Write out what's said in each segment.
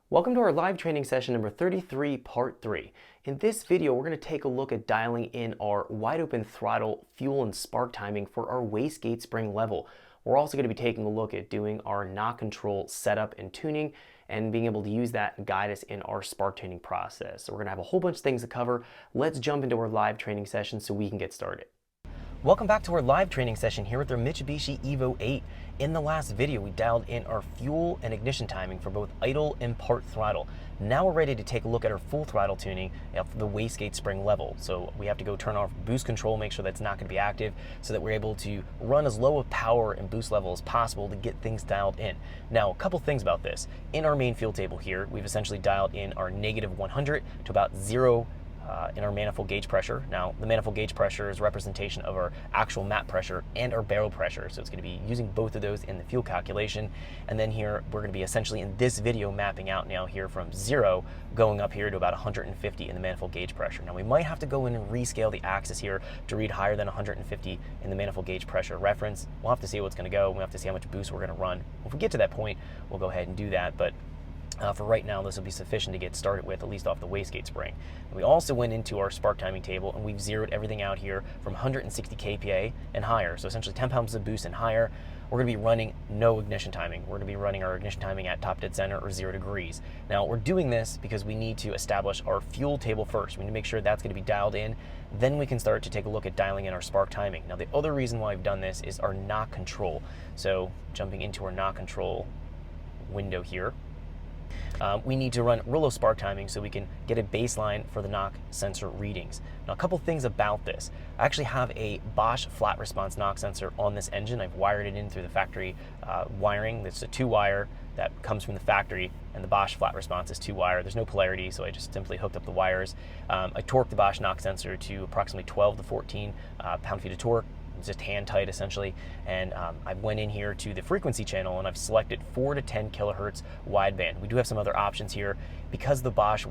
Welcome to our live training session number 33, part 3. In this video, we're going to take a look at dialing in our wide open throttle, fuel, and spark timing for our wastegate spring level. We're also going to be taking a look at doing our knock control setup and tuning and being able to use that and guide us in our spark tuning process. So we're going to have a whole bunch of things to cover. Let's jump into our live training session so we can get started. Welcome back to our live training session here with our Mitsubishi Evo 8. In the last video, we dialed in our fuel and ignition timing for both idle and part throttle. Now we're ready to take a look at our full throttle tuning of the wastegate spring level. So we have to go turn off boost control, make sure that's not going to be active, so that we're able to run as low of power and boost level as possible to get things dialed in. Now, a couple things about this. In our main fuel table here, we've essentially dialed in our negative 100 to about 0 in our manifold gauge pressure. Now, the manifold gauge pressure is a representation of our actual mat pressure and our barrel pressure, so it's going to be using both of those in the fuel calculation. And then here, we're going to be essentially in this video mapping out now here from 0 going up here to about 150 in the manifold gauge pressure. Now, we might have to go in and rescale the axis here to read higher than 150 in the manifold gauge pressure reference. We'll have to see what's going to go. We'll have to see how much boost we're going to run. If we get to that point, we'll go ahead and do that. But for right now, this will be sufficient to get started with, at least off the wastegate spring. And we also went into our spark timing table and we've zeroed everything out here from 160 kPa and higher. So essentially 10 pounds of boost and higher. We're going to be running no ignition timing. We're going to be running our ignition timing at top dead center or 0 degrees. Now, we're doing this because we need to establish our fuel table first. We need to make sure that's going to be dialed in. Then we can start to take a look at dialing in our spark timing. Now, the other reason why I've done this is our knock control. So jumping into our knock control window here. We need to run real low spark timing so we can get a baseline for the knock sensor readings. Now, a couple things about this. I actually have a Bosch flat response knock sensor on this engine. I've wired it in through the factory wiring. It's a 2-wire that comes from the factory, and the Bosch flat response is 2-wire. There's no polarity, so I just simply hooked up the wires. I torqued the Bosch knock sensor to approximately 12 to 14 pound-feet of torque. It's just hand tight essentially, and I went in here to the frequency channel and I've selected 4 to 10 kilohertz wideband. We do have some other options here because the Bosch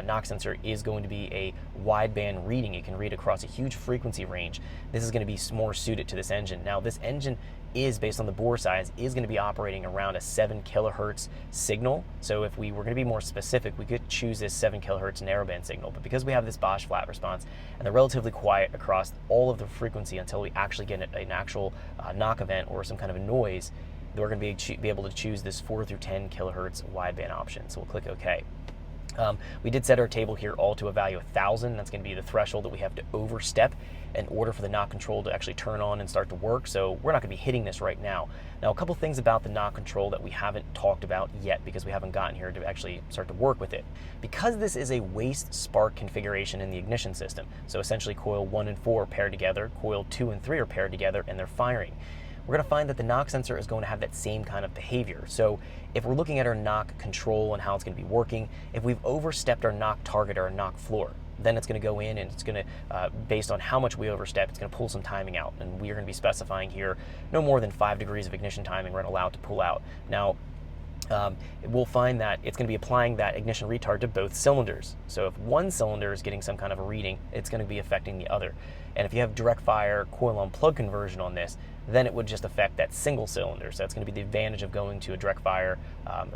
knock sensor is going to be a wideband reading. It can read across a huge frequency range. This is going to be more suited to this engine. Now, this engine is, based on the bore size, is going to be operating around a 7 kilohertz signal. So if we were going to be more specific, we could choose this 7 kilohertz narrowband signal. But because we have this Bosch flat response and they're relatively quiet across all of the frequency until we actually get an actual knock event or some kind of a noise, we're going to be able to choose this 4 through 10 kilohertz wideband option. So we'll click OK. We did set our table here all to a value of 1,000. That's going to be the threshold that we have to overstep in order for the knock control to actually turn on and start to work. So we're not going to be hitting this right now. Now, a couple things about the knock control that we haven't talked about yet because we haven't gotten here to actually start to work with it. Because this is a waste spark configuration in the ignition system, so essentially coil 1 and 4 are paired together, coil 2 and 3 are paired together, and they're firing. We're going to find that the knock sensor is going to have that same kind of behavior. So if we're looking at our knock control and how it's going to be working, if we've overstepped our knock target or our knock floor, then it's going to go in and it's going to, based on how much we overstep, it's going to pull some timing out. And we are going to be specifying here no more than 5 degrees of ignition timing we're allowed to pull out. Now, we'll find that it's going to be applying that ignition retard to both cylinders. So if one cylinder is getting some kind of a reading, it's going to be affecting the other. And if you have direct fire coil on plug conversion on this, then it would just affect that single cylinder. So that's going to be the advantage of going to a direct fire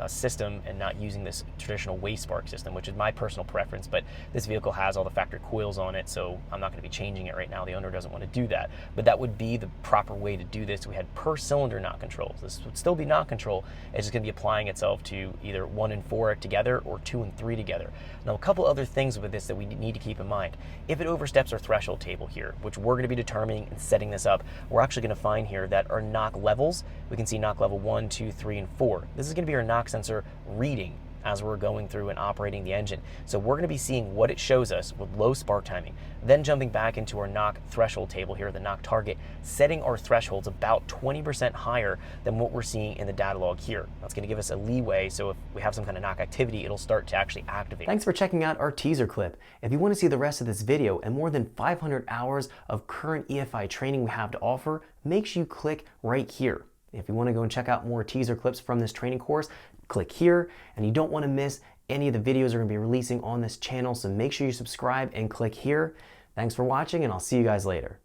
system and not using this traditional waste spark system, which is my personal preference. But this vehicle has all the factory coils on it, so I'm not going to be changing it right now. The owner doesn't want to do that. But that would be the proper way to do this. We had per cylinder knock controls. This would still be knock control. It's just going to be applying itself to either 1 and 4 together or 2 and 3 together. Now, a couple other things with this that we need to keep in mind. If it oversteps our threshold table here, which we're going to be determining and setting this up, we're actually going to find here that our knock levels, we can see knock level 1, 2, 3, and 4. This is going to be our knock sensor reading as we're going through and operating the engine. So we're going to be seeing what it shows us with low spark timing, then jumping back into our knock threshold table here, the knock target, setting our thresholds about 20% higher than what we're seeing in the data log here. That's going to give us a leeway, so if we have some kind of knock activity, it'll start to actually activate. Thanks for checking out our teaser clip. If you want to see the rest of this video and more than 500 hours of current EFI training we have to offer, make sure you click right here. If you want to go and check out more teaser clips from this training course, click here, and you don't want to miss any of the videos we're going to be releasing on this channel, so make sure you subscribe and click here. Thanks for watching, and I'll see you guys later.